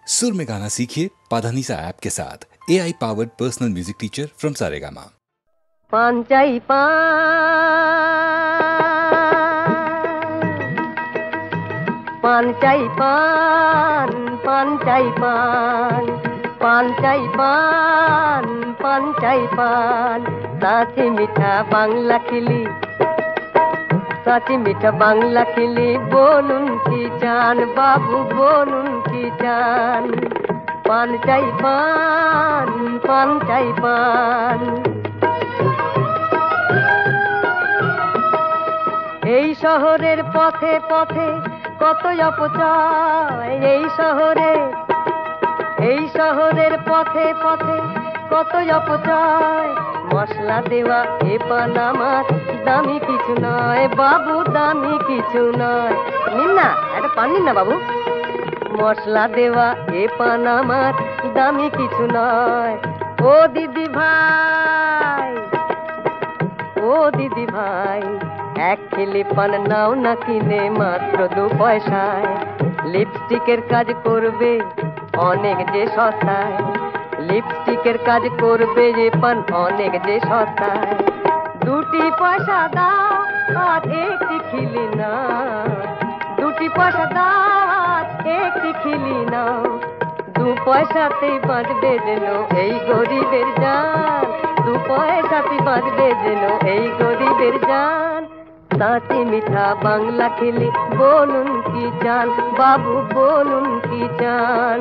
सुर में गाना सीखिए पाधानीसा ऐप के साथ। AI powered personal music teacher from Saregama. पान चाई पान चाई पान पान चाई पान पान चाई पान चाई पान साथी मीठा बांगला खिली साथी मीठा बांगला खिली बोलुन की चान बाबू बोलुन की चान पान चाई पान चाई पान এই শহরের পথে পথে কত অপচয় এই শহরের পথে পথে কত অপচয় মশলা দেওয়া এ পান আমার দামি কিছু নয় বাবু দামি কিছু নয় নিন না একটা পান নিন না বাবু মশলা দেওয়া এ পান আমার দামি কিছু নয় ও দিদি ভাই এক খেলে পান নাও না কিনে মাত্র 2 পয়সায় লিপস্টিকের কাজ করবে অনেক যে সস্তায় লিপস্টিকের কাজ করবে যে পান অনেক যে সস্তায় 2 পয়সা দাও আর একটি খিলি না 2 পয়সা দাও আর একটি খিলি নাও 2 পয়সাতেই বাঁচবে যেন এই গরিবের জান 2 পয়সাতেই বাঁচবে যেন এই গরিবের জান साथी मीठा बांगला खिली बोलुन की चान बाबू बोलुन की चान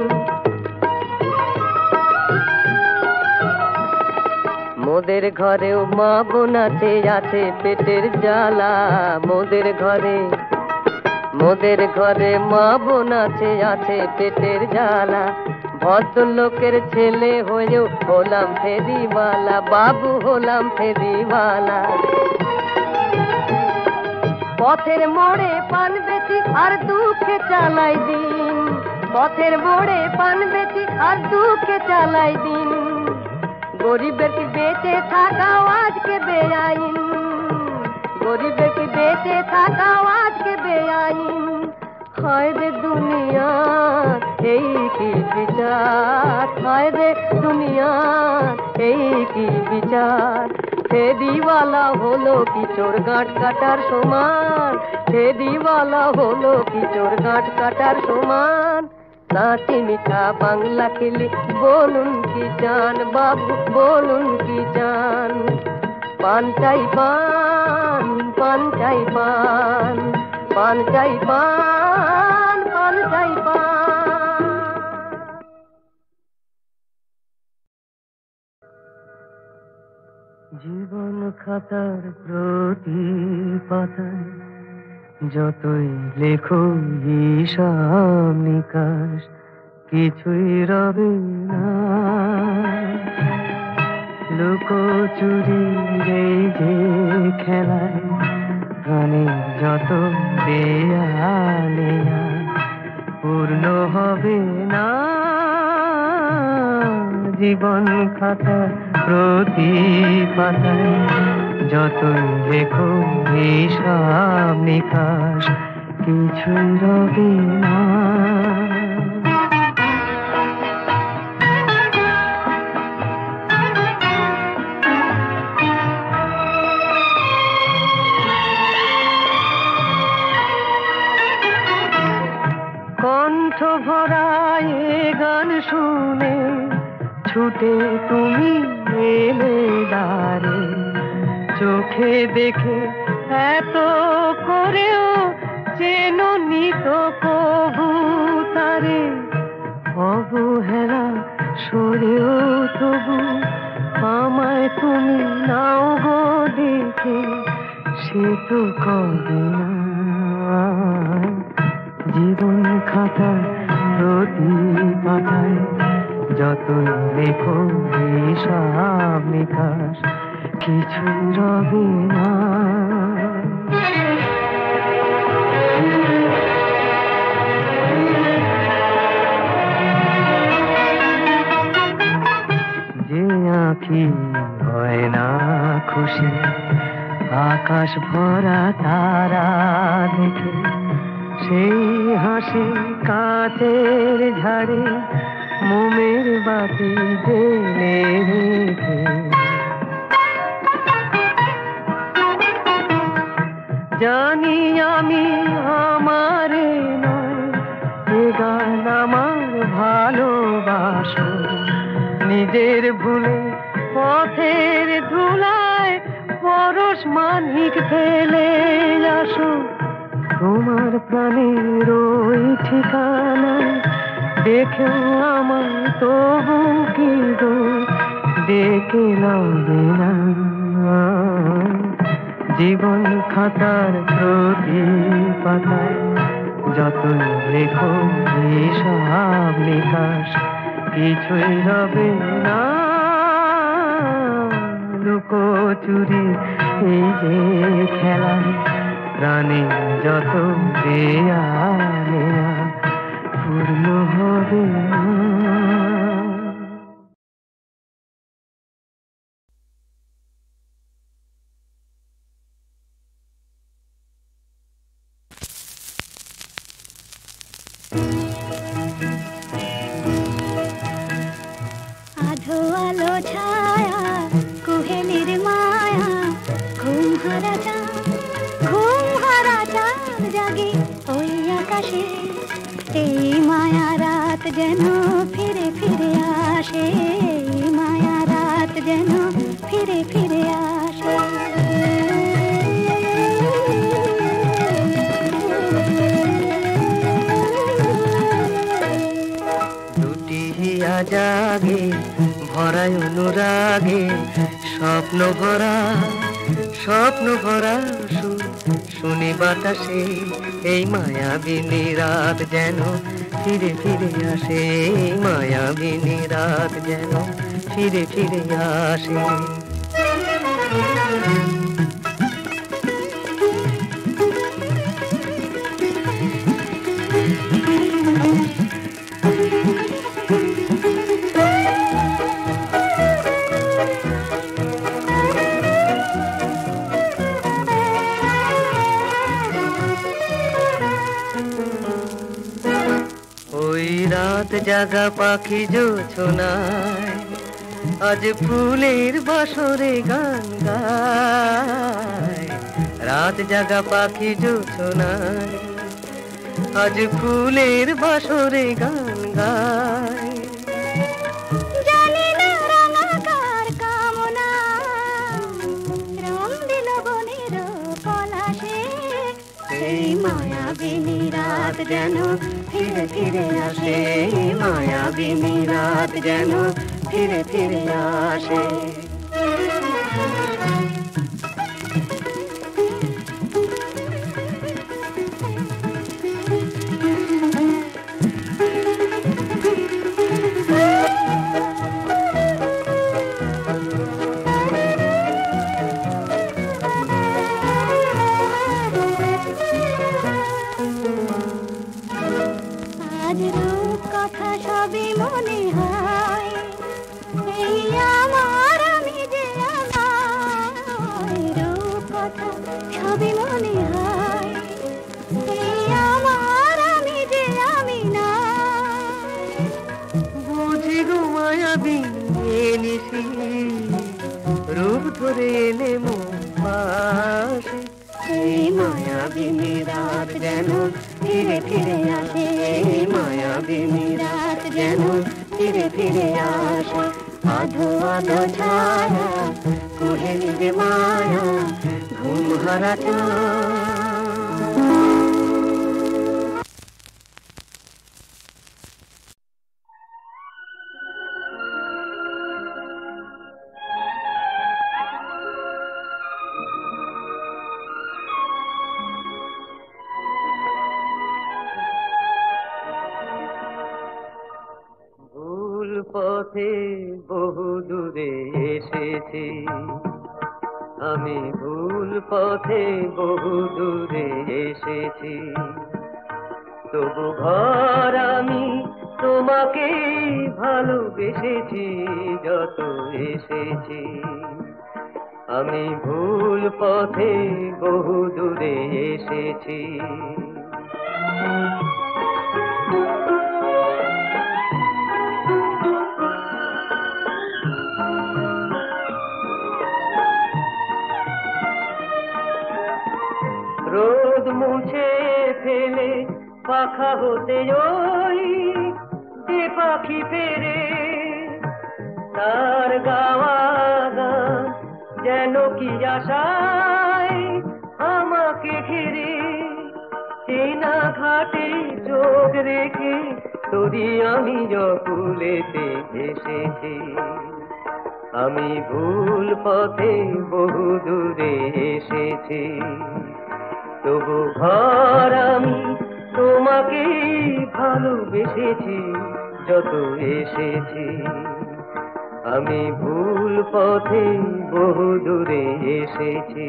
मोदेर घरेও মা বোন আছে পেটের জ্বালা মোদের ঘরে মা বোন আছে পেটের জ্বালা ভদ্রলোকের ছেলে হয়েও হলাম ফেরিওয়ালা বাবু হলাম ফেরিওয়ালা পথের মোড়ে পান বেচি আর দুঃখে চালাই দিন পথের মোড়ে পান বেচি আর দুঃখে চালাই দিন গরিবের কি বেঁচে থাকাও আজকে বেআইন গরিবের কি বেঁচে থাকাও আজকে বেআইন হায় রে দুনিয়া এই কি বিচার হায় রে দুনিয়া এই কি বিচার ফেরিওয়ালা হলো কি চোর গাঁট কাটার সমান ফেরিওয়ালা হলো কি চোর গাঁট কাটার সমান সাথী মিঠা বাংলা খেলি বলুন কি চান বাবু বলুন কি চান পান চাই পান পান চাই পান পান চাই পান পান চাই পান জীবন খাতার প্রতি পাতায় যতই লেখো হিসাব নিকাশ কিছুই রবে না লুকোচুরি এই যে খেলায় গানে যত দেয়ালে পূর্ণ হবে না জীবন খাতার প্রতি পাতায় যতই লেখো হিসাব নিকাশ কিছুই রবে না কণ্ঠ ভরা এ গান শুনে ছুটে তুমি এলে দ্বারে চোখে দেখে এত করেও চেনো নিত কবু তারে অবহেলা সরেও তবু আমায় তুমি নাও গো দেখে সে তো কবে না জীবন খাতার প্রতি পাতায় যতই লেখো হিসাব নিকাশ কিছু রবে না যে আঁখি হয় না খুশি আকাশ ভরা তারা দেখে সেই হাসি কাঁচের ঝাড়ে মোমের বাতি জেলে রেখে, জানি আমি আমার নয় এ গান আমার ভালোবাসো, নিজের ভুলে পথের ধুলায় পরশ মানিক ফেলে আসো, তোমার প্রাণের ওই ঠিকানায় দেখেও আমার তবু কি গো ডেকে লবে না, জীবন খাতার প্রতি পাতায় যতই লেখো হিসাব নিকাশ কিছুই রবে না, লুকোচুরি এই যে খেলা প্রাণে যত দেয়া নেয়া পূর্ণ হবে না। আধো আলো ছায়া কুহেলির মায়া ঘুম হারা চাঁদ জাগে ওই আকাশে, এই মায়া রাত যেন ফিরে ফিরে আসে, এই মায়া রাত যেন ফিরে ফিরে আসে। দুটি হিয়া জাগে ভরায় অনুরাগে, স্বপ্ন ভরা শুনি বাতাসে, এই মায়াবিনী রাত যেন ফিরে ফিরে আসে, এই মায়াবিনী রাত যেন ফিরে ফিরে আসে। রাত জাগা পাখি জোছনায় আজ ফুলের বাসরে গান গায়, রাত জাগা পাখি জোছনায় আজ ফুলের বাসরে গান গায়, জানি না রাঙাকার কামনা রং দিল বনের পলাশে, এই মায়াবিনী রাত যেন ফিরে ফিরে আসে, মায়াবিনী রাত যেন ফিরে ফিরে আসে। আজ রূপ কথা সবই মনে হয়, এই আমার আমি যে আমার, রূপ কথা সবই মনে হয়, এই আমার আমি যে আমি না, বুঝি গো মায়াবিনী নিশি রূপ ধরে এলে মন পাশে, এই মায়াবিনী রাত যেন ফিরে ফিরে আসে, এই মায়াবিনী রাত যেন ফিরে ফিরে আসে। আধো আধো ছায়া কুহেলির মায়া ঘুম হারা চাঁদ। পথে বহু দূরে এসেছি আমি, ভুল পথে বহু দূরে এসেছি, তবু ঘর আমি তোমাকে ভালোবেসেছি যত এসেছি, আমি ভুল পথে বহু দূরে এসেছি। রোদ মুছে ফেলে পাখা হতে ওই যে পাখি ফেরে, তার গাওয়া গান যেন কি আশায় আমাকে ঘিরে। চেনা ঘাটে চোখ রেখে তোরি আমি জকুলেতে এসেছি। আমি ভুল পথে বহু দূরে এসেছি, তবু ঘর আমি তোমাকে ভালোবেসেছি যত এসেছি। আমি ভুল পথে বহু দূরে এসেছি।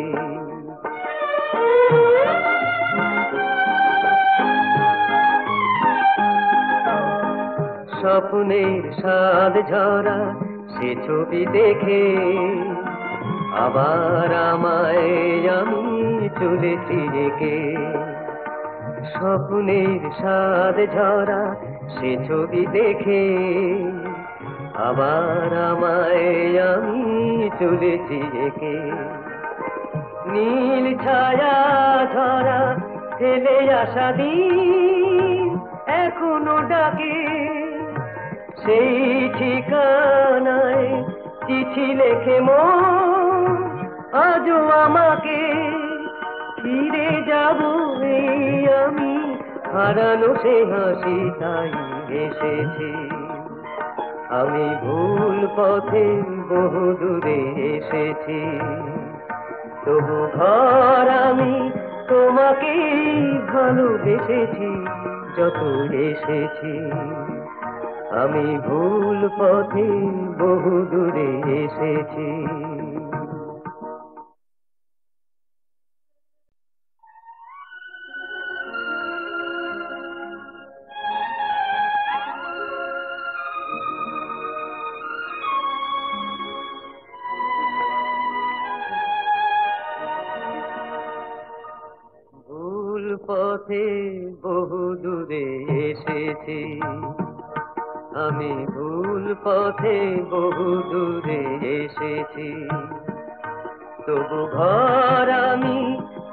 স্বপ্নের স্বাদ ঝরা সে ছবি দেখে আবার আমায় আমি চলেছি রেখে। স্বপ্নের স্বাদ ঝরা সে ছবি দেখে আবার আমায় আমি চলেছি রেখে। নীল ছায়া ধরা ফেলে আসা দিন এখনো ডাকে, সেই ঠিকানায় চিঠি লেখে মন আজও আমাকে। ফিরে যাব এই আমি হারানো সে হাসি তাই এসেছি। আমি ভুল পথে বহু দূরে এসেছি, তবু ঘর আমি তোমাকে ভালোবেসেছি যত এসেছি। আমি ভুল পথে বহু দূরে এসেছি। ভুল পথে বহু দূরে এসেছি, আমি ভুল পথে বহু দূরে এসেছি, তবু ঘর আমি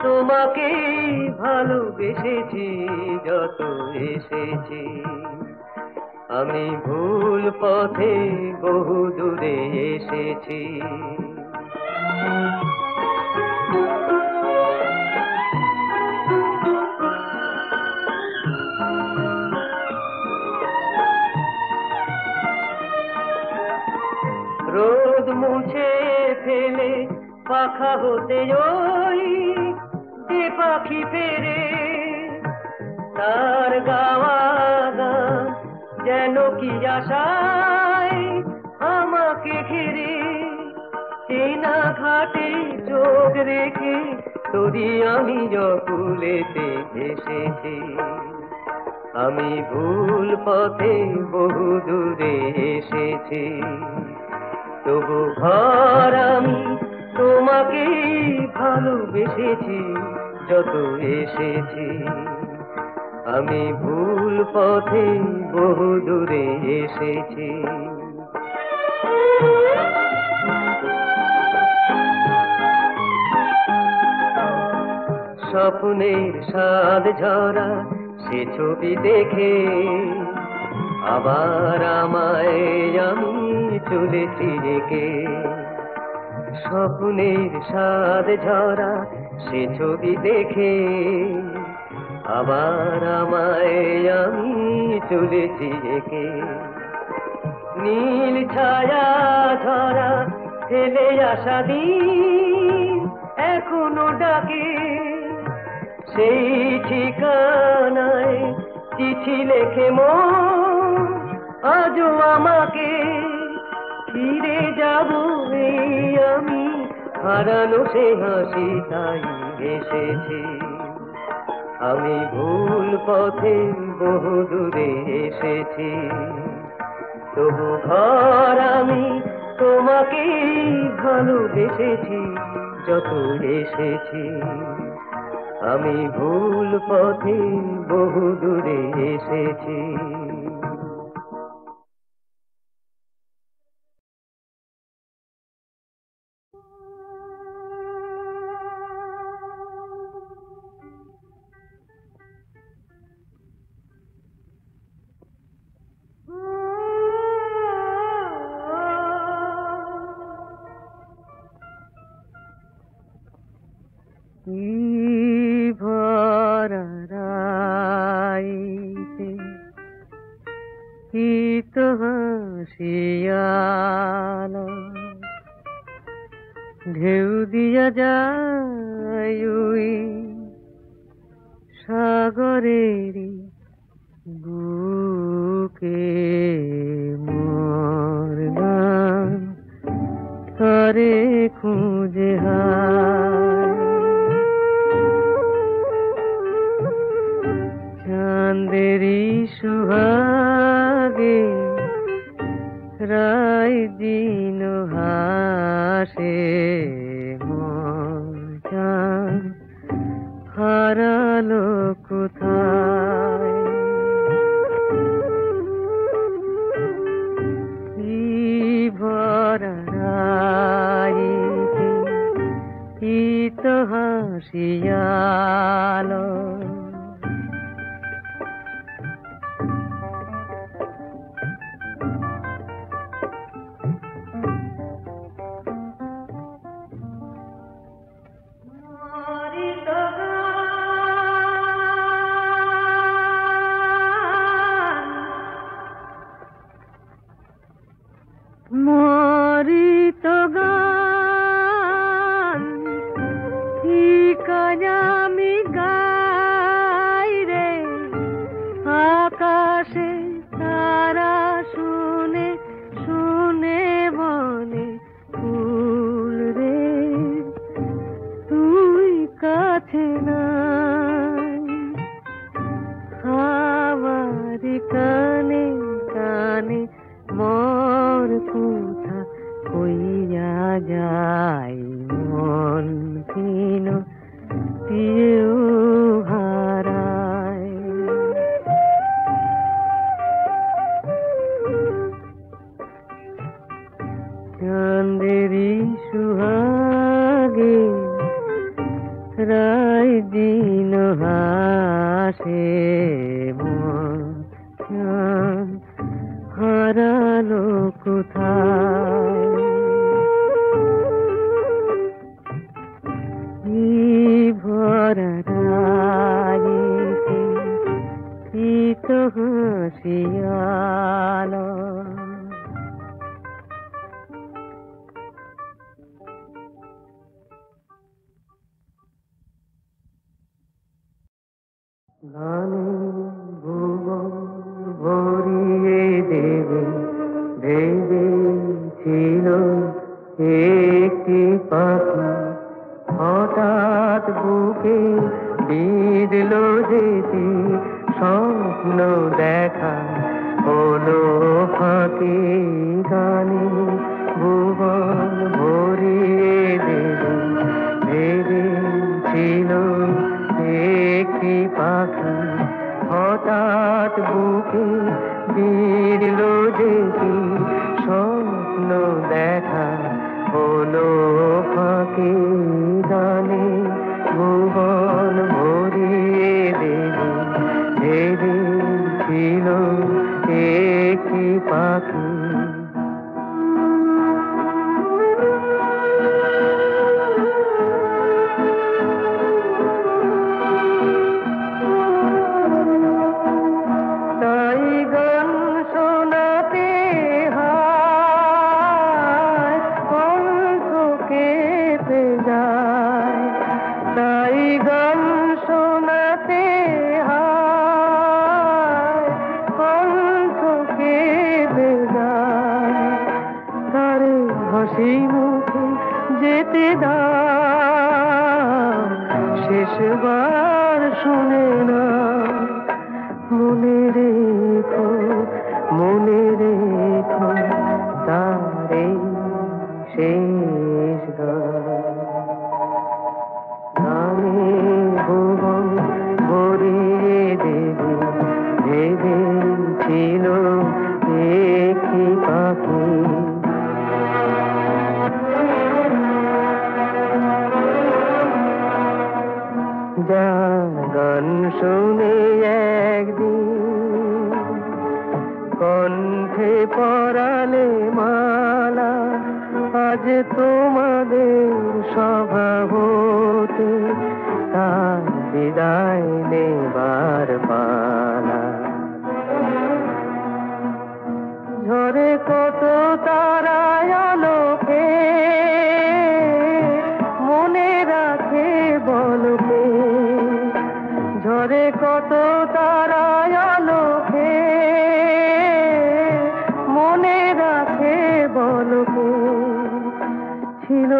তোমাকে ভালোবেসেছি যত এসেছি। আমি ভুল পথে বহু দূরে এসেছি। রোদ মুছে ফেলে পাখা হতে ওই যে পাখি ফেরে, তার গাওয়া গান যেন কি আশায় আমাকে ঘিরে। চেনা ঘাটে চোখ রেখে তোরি আমি জকুলেতে এসেছি। আমি ভুল পথে বহু দূরে এসেছি, তবু ঘর আমি তোমাকে ভালোবেসেছি যত এসেছি। আমি ভুল পথে বহু দূরে এসেছি। স্বপ্নের স্বাদ ঝরা সে ছবি দেখে আবার আমায় আমি চলেছি রেখে। স্বপ্নের স্বাদ ঝরা সে ছবি দেখে আবার আমায় আমি চলেছি রেখে। নীল ছায়া ধরা ফেলে আসা দিন এখনো ডাকে, সেই ঠিকানায় চিঠি লেখে মন আজও আমাকে। ফিরে যাব এই আমি হারানো সে হাসি তাই এসেছি। আমি ভুল পথে বহু দূরে এসেছি, তবু ঘর আমি তোমাকে ভালোবেসেছি যত এসেছি। আমি ভুল পথে বহু দূরে এসেছি। ঢেউ দিয়া যায় ওই সাগরের বুকে মোর গান তারে খুঁজে হায়। চাঁদেরি সুহাগে রায় দিন হাসে মোর চাঁদ হারালো কোথায়। কি ভরা রাইতে কি তো হাসিয়ালো। মরিত গান ঠিক আমি গাই রে, আকাশে তারা শুনে শুনে বলে ফুল রে তুই কাছে নাই। আমার কানে কানে মোর কথা কইয়া যায় মন কিন দিয়েও হারায়। চাঁদেরি সুহাগে রায় দিন হাসে মন চাঁদ হারালো কোথায়। ভরা রাইতে কি তো হাসিয়ালো। গানে ভুবন ভরিয়ে দেবে ভেবেছিল একটি পাখি, হঠাৎ বুকে বিঁধল যেটি স্বপ্ন দেখা হলো ফাঁকি। গানে ভুবন ভরিয়ে দেবে ভেবেছিল একটি পাখি, হঠাৎ বুকে বিঁধল যেটি স্বপ্ন দেখা হলো ফাঁকি। গানে ভুবন ভরিয়ে দেবে ভেবেছিল একটি পাখি। যেতে দাও শেষবার শুনে না, মনে রেখো তারে শেষ গানে কণ্ঠে পরালে মালা আজ তোমাদের সভা হতে তার বিদায় নেবার পালা। ঝরে কত তারায় আলোকে মনে রাখে বলকে, ঝরে কত তারায় আলোকে মনে রাখে বলকে, ছিল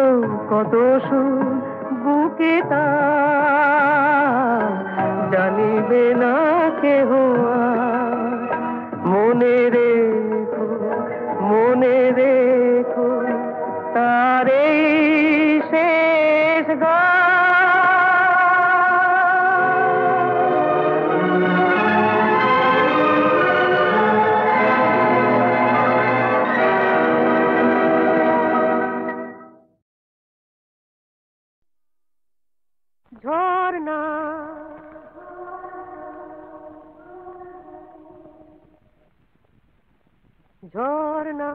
কত সুর বুকে তার জানিবে না কেহ আর। মনে রেখো মনে রেখো তার এই শেষ গান। ঝর্ণা ঝর্ণা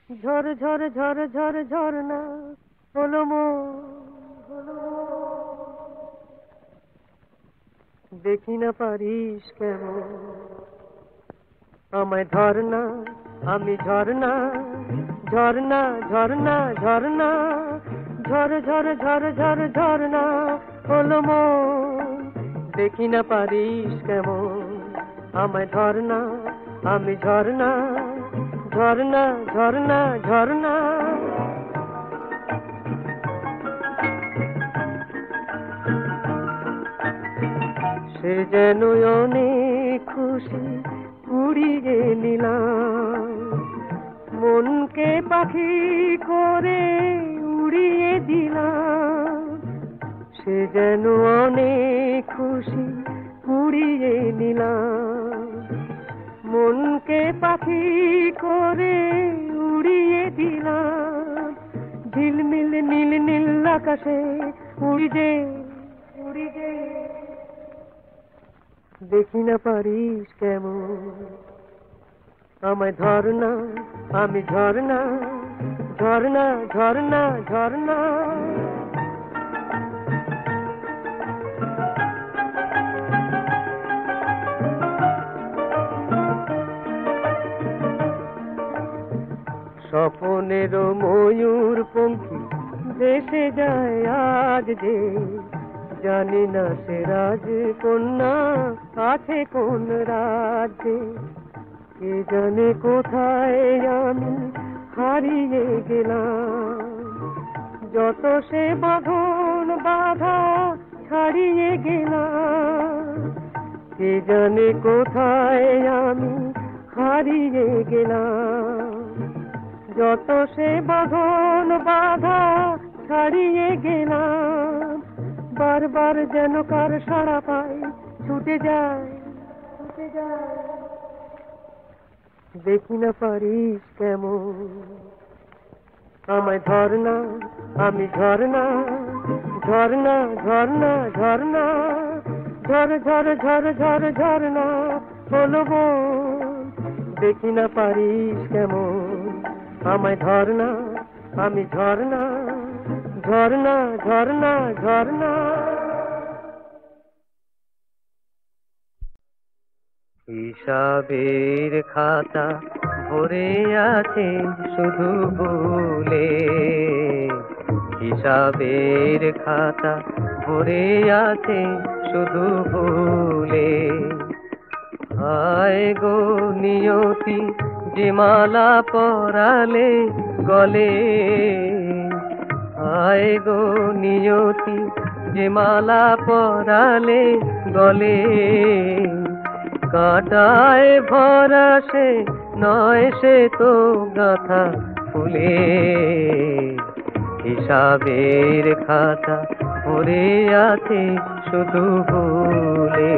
ঝর ঝর ঝর ঝর ঝর্ণা হলো দেখি না পারিস কেমন আমায় ধরনা, আমি ঝর্ণা ঝর্ণা ঝর্ণা ঝর্ণা ঝর ঝর ঝর ঝর ঝর্ণা হলো দেখি না পারিস কেমন আমায় ধরনা, আমি ঝর্ণা ঝর্ণা ঝর্ণা ঝর্ণা। সে যেন অনেক খুশি উড়িয়ে নিলাম, মনকে পাখি করে উড়িয়ে দিলাম। সে যেন অনেক খুশি উড়িয়ে নিলাম, মনকে পাখি করে উড়িয়ে দিলাম। ঝিলমিল নীল নীল আকাশে উড়ি যে দেখি না পারিস কেমন আমায় ধরনা, আমি ঝর্ণা ঝর্ণা ঝর্ণা ঝর্ণা। স্বপনের ময়ূর পঙ্খী দেশে যায় আজ যে, জানি না সে রাজকন্যা আছে কোন রাজ্যে। কে জানে কোথায় আমি হারিয়ে গেলাম, যত সে বাঁধন বাধা ছাড়িয়ে গেলাম। কে জানে কোথায় আমি হারিয়ে গেলাম, যত সে বাঁধন বাধা ছাড়িয়ে গেলাম। বারবার যেন কার সাড়া পাই ছুটে যায় দেখি না পারিস কেমন আমায় ধরনা, আমি ঝর্ণা ঝর্ণা ঝর্ণা ঝর্ণা। ঝর ঝর ঝর ঝর ঝর্ণা হলো দেখি না পারিস কেমন আমায় ধরনা, আমি ঝর্ণা ঝর্ণা ঝর্ণা ঝর্ণা। হিসাবের খাতা ভরে আছে শুধু ভুলে, হিসাবের খাতা ভরে আছে শুধু ভুলে। হায় গো নিয়তি যে মালা পরালে গলে, হায় গো নিয়তি যে মালা পরালে গলে। কাঁটায় ভরা সে নয় সে তো গাঁথা ফুলে, হিসাবের খাতা ভরে আছে শুধু ভুলে।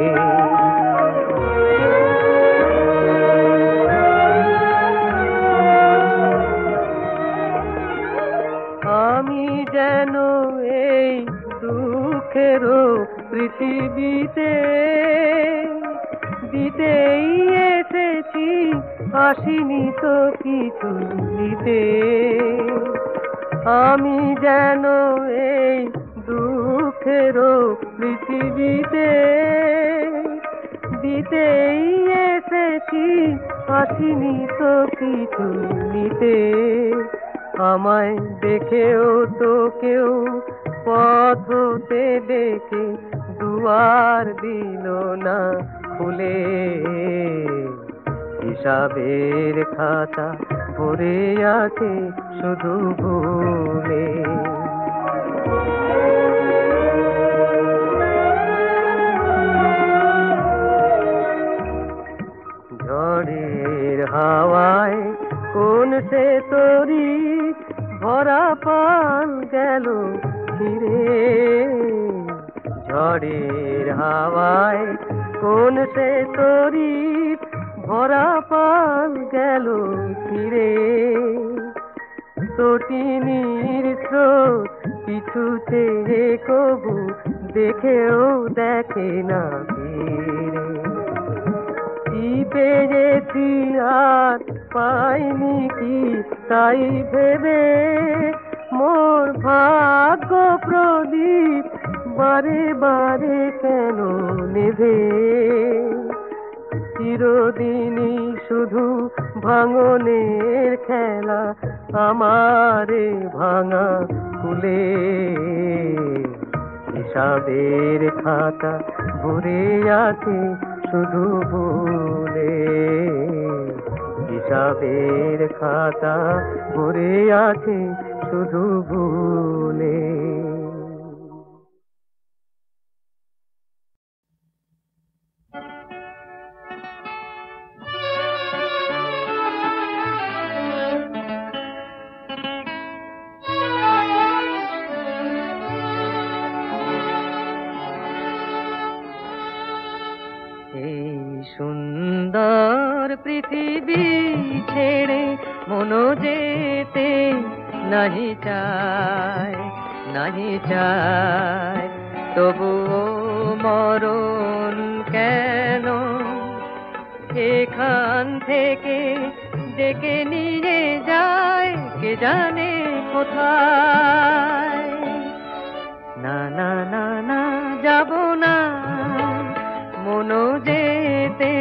আমি যেন এই দুঃখেরও পৃথিবী দিতে দিতেই এসেছি, আসিনি তো কিছু নিতে। আমি যেন এই দুঃখেরও পৃথিবীতে দিতেই এসেছি, আসিনি তো কিছু নিতে। আমায় দেখেও তো কেউ পথ হতে ডেকে দুয়ার দিল না খুলে। হিসাবের খাতা ভরে আছে শুধু ভুলে। ঝড়ের হাওয়ায় কোন সে তরি ভরা পান গেল ফিরে। ঝড়ের হাওয়ায় কোন সে তরি ভরা পান গেল ফিরে। তটিনীর স্রোত পিছু চেয়ে কবু দেখেও দেখে না ফিরে। কি পেয়েছি আর পাইনি কি তাই ভেবে মোর ভাগ্য প্রদীপ বারে বারে কেন নেভে। চিরদিনই শুধু ভাঙনের খেলা আমারে ভাঙা ফুলে। হিসাবের খাতা ভরে আছে শুধু ভুলে। হিসাবের খাতা ভরে আছে শুধু ভুলে। সুন্দর পৃথিবী ছেড়ে মনো যেতে নাহি চায়, নাহি চায়। তবুও মরণ কেন এখান থেকে ডেকে নিয়ে যায় কে জানে কোথায়। না না না না যাব না, মনো যেতে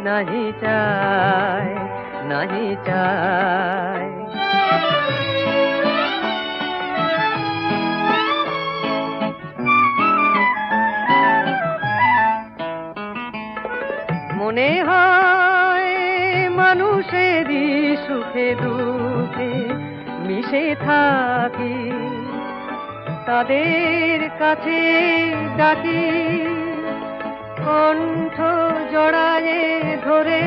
নাহি চায়, নাহি চায়। মনে হয় মানুষেরই সুখে দুঃখে মিশে থাকি, তাদের কাছে ডাকি কণ্ঠ জড়ায়ে ধরে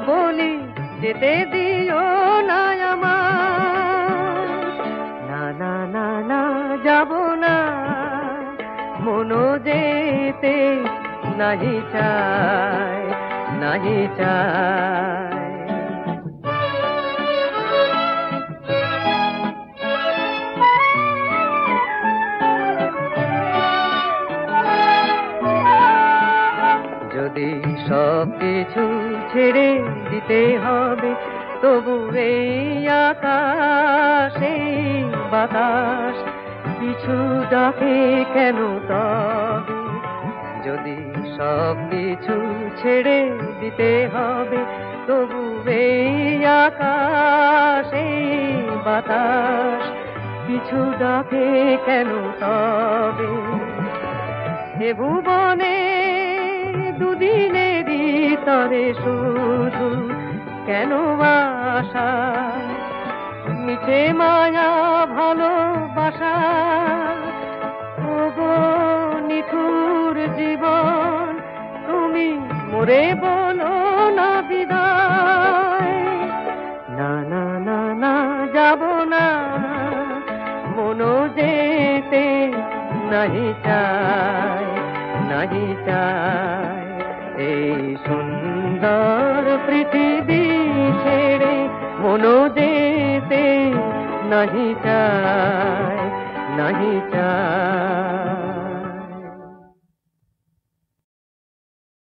বলি যেতে দিও না আমার। না না না না যাব না, মনো যেতে নাহি চায়, নাহি চায়। যদি সব কিছু ছেড়ে দিতে হবে, তবু এই আকাশ এই বাতাস পিছু ডাকে কেন তবে? যদি সব কিছু ছেড়ে দিতে হবে, তবু এই আকাশ এই বাতাস পিছু ডাকে কেন তবে? এ ভুবনে দুদিনেরই তরে শুধু কেন আশা, মিছে মায়া ভালোবাসা। ওগো নিঠুর জীবন, তুমি মোরে বলো না বিদায়। না না না না যাব না, মনো যেতে নাহি চায়, নাহি চায়। এই সুন্দর পৃথিবী ছেড়ে মনো যেতে নাহি চায়, নাহি চায়।